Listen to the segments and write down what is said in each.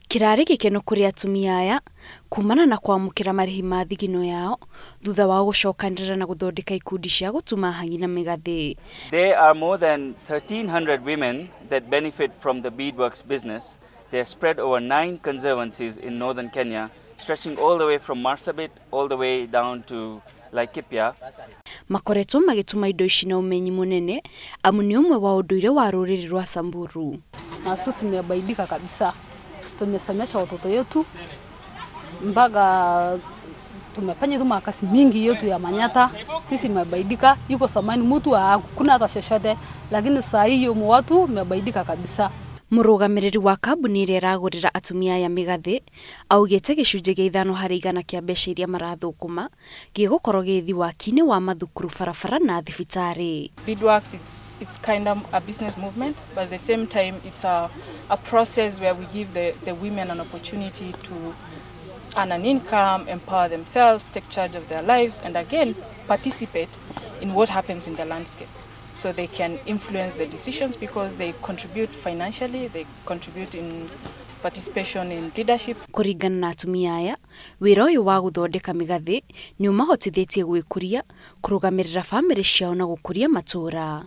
Kirari gikeno kuri atumia aya kuumana na kwamukira marihi ma thigino yao thutha wa gucokanirira na guthondeka ikundi cia gutuma hangí na migathi. There are more than 1,300 women that benefit from the beadworks business. They are spread over 9 conservancies in northern Kenya, stretching all the way from Marsabit all the way down to Laikipia. Makoretwo magituma indo ici na umenyi munene amu ni umwe wa unduire wa ruriri rwa Samburu. Na sisi tumebaidika kabisa. Tumesomesha watoto wetu mpaka tumefanya makasi mingi yetu ya manyata. Sisi tumebaidika, yuko samani mtu hakuna hata chochote, lakini saa hii watu tumebaidika kabisa. Murugamiriri wa kambuni iria iragurira atumia ya migathi augite gicunje gia 5% kia mbeca iria marathukuma gigukorwo githi wakini wa mathukuru barabara na thibitari. Beadworks, it's kind of a business movement, but at the same time it's a process where we give the women an opportunity to earn an income, empower themselves, take charge of their lives, and again participate in what happens in the landscape. So they can influence the decisions because they contribute financially, they contribute in participation in leadership. Kuringana na atumia aya, wira uyu wa guthondeka migathi ni umahotithitie gwikuria, kurugamirira family ciao na gukuria matura.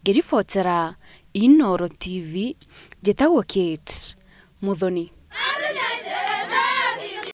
Ngiribotera Inooro TV, njitagwo Kate Muthoni.